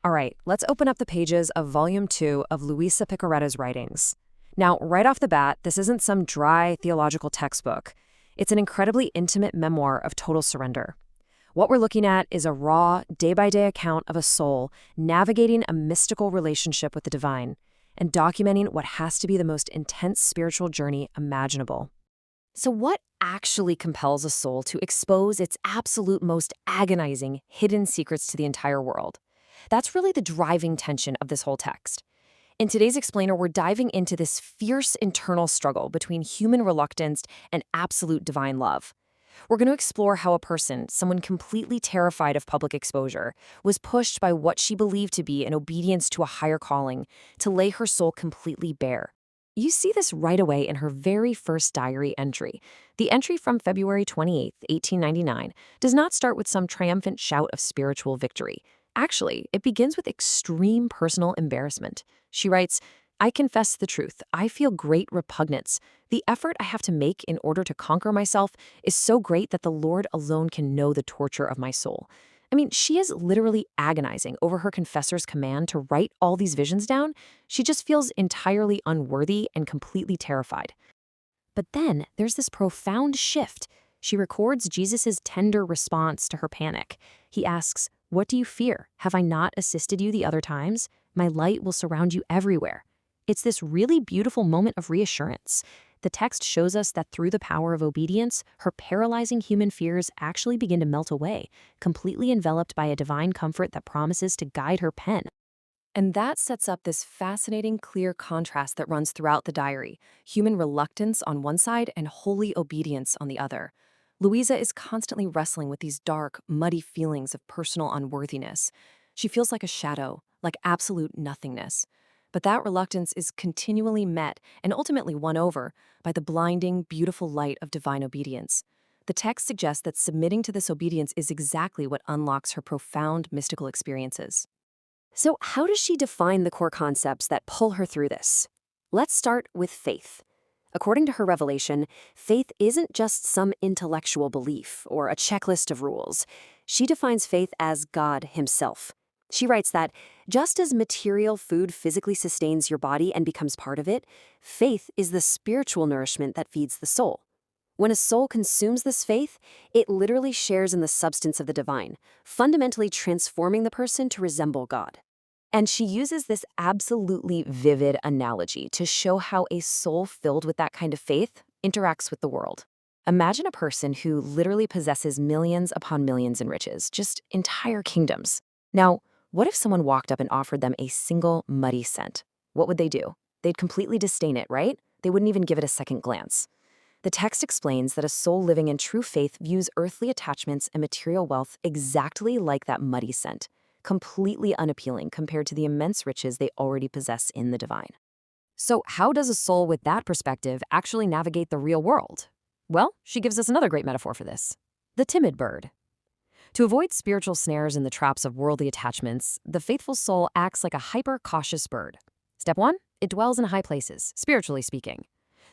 All right, let's open up the pages of Volume 2 of Luisa Picaretta's writings. Now, right off the bat, this isn't some dry theological textbook. It's an incredibly intimate memoir of total surrender. What we're looking at is a raw, day-by-day account of a soul navigating a mystical relationship with the divine and documenting what has to be the most intense spiritual journey imaginable. So what actually compels a soul to expose its absolute most agonizing, hidden secrets to the entire world? That's really the driving tension of this whole text. In today's explainer, we're diving into this fierce internal struggle between human reluctance and absolute divine love. We're going to explore how a person, someone completely terrified of public exposure, was pushed by what she believed to be an obedience to a higher calling to lay her soul completely bare. You see this right away in her very first diary entry. The entry from February 28, 1899, does not start with some triumphant shout of spiritual victory. Actually, it begins with extreme personal embarrassment. She writes, "I confess the truth. I feel great repugnance. The effort I have to make in order to conquer myself is so great that the Lord alone can know the torture of my soul." I mean, she is literally agonizing over her confessor's command to write all these visions down. She just feels entirely unworthy and completely terrified. But then there's this profound shift. She records Jesus' tender response to her panic. He asks, "What do you fear? Have I not assisted you the other times? My light will surround you everywhere." It's this really beautiful moment of reassurance. The text shows us that through the power of obedience, her paralyzing human fears actually begin to melt away, completely enveloped by a divine comfort that promises to guide her pen. And that sets up this fascinating, clear contrast that runs throughout the diary: human reluctance on one side and holy obedience on the other. Louisa is constantly wrestling with these dark, muddy feelings of personal unworthiness. She feels like a shadow, like absolute nothingness. But that reluctance is continually met and ultimately won over by the blinding, beautiful light of divine obedience. The text suggests that submitting to this obedience is exactly what unlocks her profound mystical experiences. So, how does she define the core concepts that pull her through this? Let's start with faith. According to her revelation, faith isn't just some intellectual belief or a checklist of rules. She defines faith as God Himself. She writes that just as material food physically sustains your body and becomes part of it, faith is the spiritual nourishment that feeds the soul. When a soul consumes this faith, it literally shares in the substance of the divine, fundamentally transforming the person to resemble God. And she uses this absolutely vivid analogy to show how a soul filled with that kind of faith interacts with the world. Imagine a person who literally possesses millions upon millions in riches, just entire kingdoms. Now, what if someone walked up and offered them a single muddy cent? What would they do? They'd completely disdain it, right? They wouldn't even give it a second glance. The text explains that a soul living in true faith views earthly attachments and material wealth exactly like that muddy cent, completely unappealing compared to the immense riches they already possess in the divine. So how does a soul with that perspective actually navigate the real world? Well, she gives us another great metaphor for this: the timid bird. To avoid spiritual snares and the traps of worldly attachments, the faithful soul acts like a hyper-cautious bird. Step 1, it dwells in high places, spiritually speaking.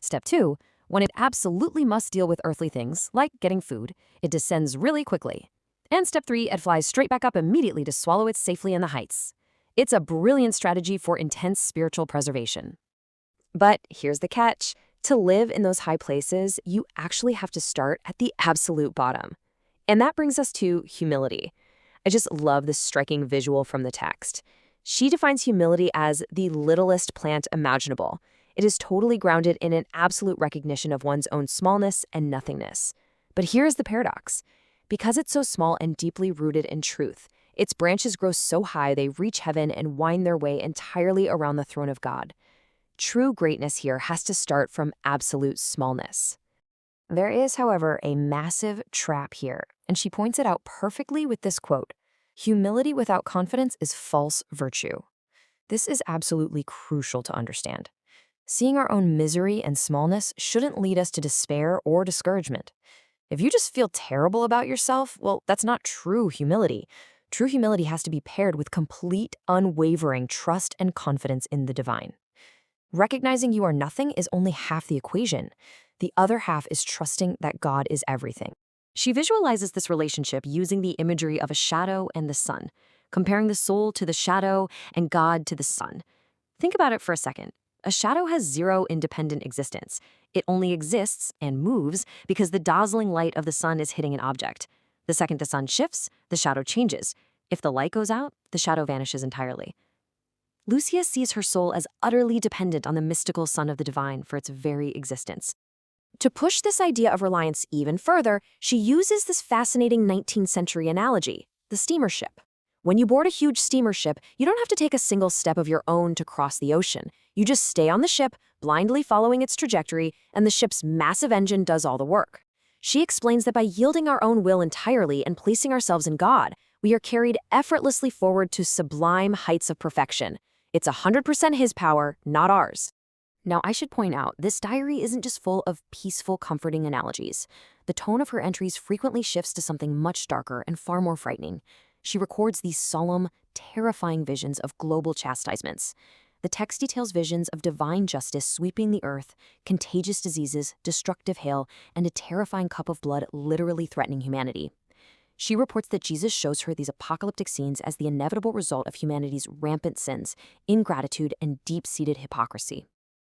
Step 2, when it absolutely must deal with earthly things, like getting food, it descends really quickly. And Step 3, it flies straight back up immediately to swallow it safely in the heights. It's a brilliant strategy for intense spiritual preservation. But here's the catch. To live in those high places, you actually have to start at the absolute bottom. And that brings us to humility. I just love this striking visual from the text. She defines humility as the littlest plant imaginable. It is totally grounded in an absolute recognition of one's own smallness and nothingness. But here's the paradox. Because it's so small and deeply rooted in truth, its branches grow so high they reach heaven and wind their way entirely around the throne of God. True greatness here has to start from absolute smallness. There is, however, a massive trap here, and she points it out perfectly with this quote: "Humility without confidence is false virtue." This is absolutely crucial to understand. Seeing our own misery and smallness shouldn't lead us to despair or discouragement. If you just feel terrible about yourself, well, that's not true humility. True humility has to be paired with complete, unwavering trust and confidence in the divine. Recognizing you are nothing is only half the equation. The other half is trusting that God is everything. She visualizes this relationship using the imagery of a shadow and the sun. comparing the soul to the shadow and God to the sun. Think about it for a second. A shadow has zero independent existence. It only exists and moves because the dazzling light of the sun is hitting an object. The second the sun shifts, the shadow changes. If the light goes out, the shadow vanishes entirely. Lucia sees her soul as utterly dependent on the mystical sun of the divine for its very existence. To push this idea of reliance even further, she uses this fascinating 19th century analogy, the steamer ship. When you board a huge steamer ship, you don't have to take a single step of your own to cross the ocean. You just stay on the ship, blindly following its trajectory, and the ship's massive engine does all the work. She explains that by yielding our own will entirely and placing ourselves in God, we are carried effortlessly forward to sublime heights of perfection. It's 100% his power, not ours. Now, I should point out, this diary isn't just full of peaceful, comforting analogies. The tone of her entries frequently shifts to something much darker and far more frightening. She records these solemn, terrifying visions of global chastisements. The text details visions of divine justice sweeping the earth, contagious diseases, destructive hail, and a terrifying cup of blood literally threatening humanity. She reports that Jesus shows her these apocalyptic scenes as the inevitable result of humanity's rampant sins, ingratitude, and deep-seated hypocrisy.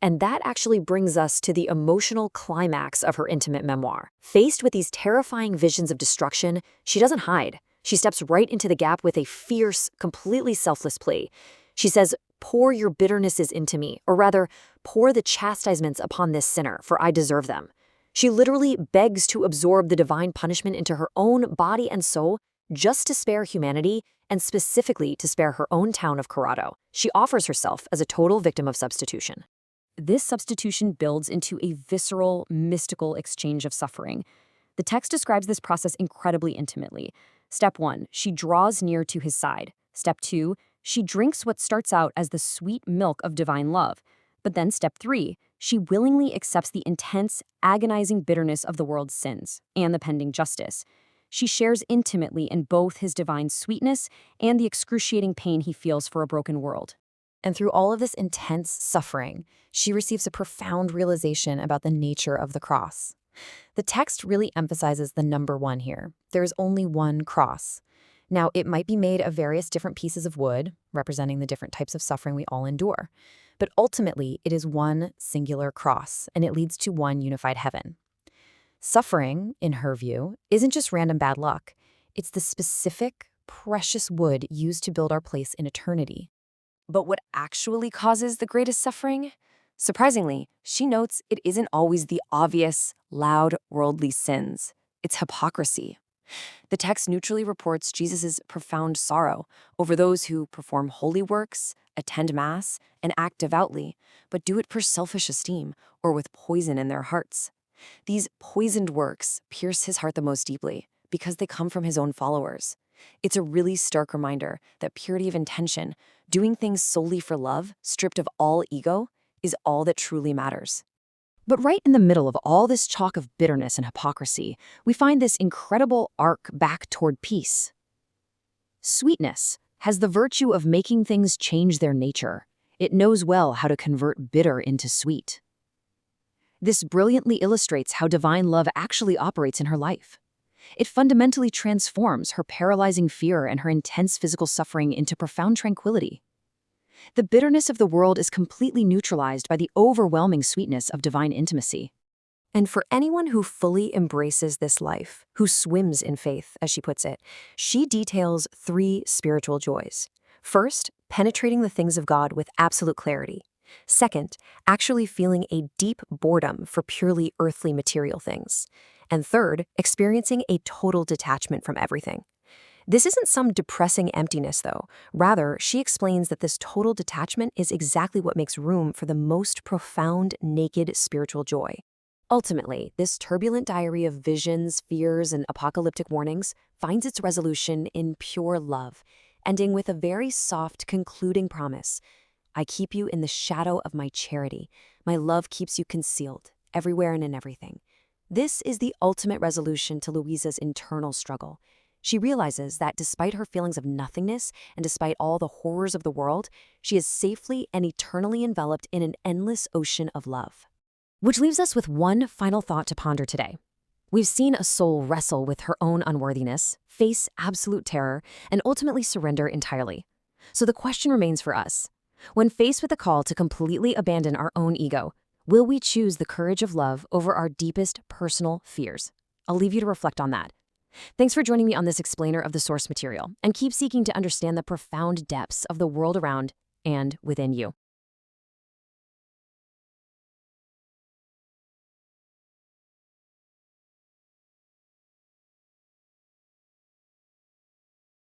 And that actually brings us to the emotional climax of her intimate memoir. Faced with these terrifying visions of destruction, she doesn't hide. She steps right into the gap with a fierce, completely selfless plea. She says, "Pour your bitternesses into me," or rather, "Pour the chastisements upon this sinner, for I deserve them." She literally begs to absorb the divine punishment into her own body and soul just to spare humanity, and specifically to spare her own town of Corrado. She offers herself as a total victim of substitution. This substitution builds into a visceral, mystical exchange of suffering. The text describes this process incredibly intimately. Step 1, she draws near to his side. Step 2, she drinks what starts out as the sweet milk of divine love. But then step 3, she willingly accepts the intense, agonizing bitterness of the world's sins and the pending justice. She shares intimately in both his divine sweetness and the excruciating pain he feels for a broken world. And through all of this intense suffering, she receives a profound realization about the nature of the cross. The text really emphasizes the number one here. There is only one cross. Now, it might be made of various different pieces of wood, representing the different types of suffering we all endure. But ultimately, it is one singular cross, and it leads to one unified heaven. Suffering, in her view, isn't just random bad luck. It's the specific, precious wood used to build our place in eternity. But what actually causes the greatest suffering? Surprisingly, she notes it isn't always the obvious, loud, worldly sins. It's hypocrisy. The text neutrally reports Jesus' profound sorrow over those who perform holy works, attend Mass, and act devoutly, but do it for selfish esteem or with poison in their hearts. These poisoned works pierce his heart the most deeply because they come from his own followers. It's a really stark reminder that purity of intention, doing things solely for love, stripped of all ego, is all that truly matters. But right in the middle of all this chalk of bitterness and hypocrisy, we find this incredible arc back toward peace. Sweetness has the virtue of making things change their nature. It knows well how to convert bitter into sweet. This brilliantly illustrates how divine love actually operates in her life. It fundamentally transforms her paralyzing fear and her intense physical suffering into profound tranquility. The bitterness of the world is completely neutralized by the overwhelming sweetness of divine intimacy. And for anyone who fully embraces this life, who swims in faith, as she puts it, she details 3 spiritual joys. First, penetrating the things of God with absolute clarity. Second, actually feeling a deep boredom for purely earthly material things. And third, experiencing a total detachment from everything. This isn't some depressing emptiness, though. Rather, she explains that this total detachment is exactly what makes room for the most profound, naked spiritual joy. Ultimately, this turbulent diary of visions, fears, and apocalyptic warnings finds its resolution in pure love, ending with a very soft, concluding promise. I keep you in the shadow of my charity. My love keeps you concealed, everywhere and in everything. This is the ultimate resolution to Luisa's internal struggle. She realizes that despite her feelings of nothingness and despite all the horrors of the world, she is safely and eternally enveloped in an endless ocean of love. Which leaves us with one final thought to ponder today. We've seen a soul wrestle with her own unworthiness, face absolute terror, and ultimately surrender entirely. So the question remains for us. When faced with a call to completely abandon our own ego, will we choose the courage of love over our deepest personal fears? I'll leave you to reflect on that. Thanks for joining me on this explainer of the source material, and keep seeking to understand the profound depths of the world around and within you.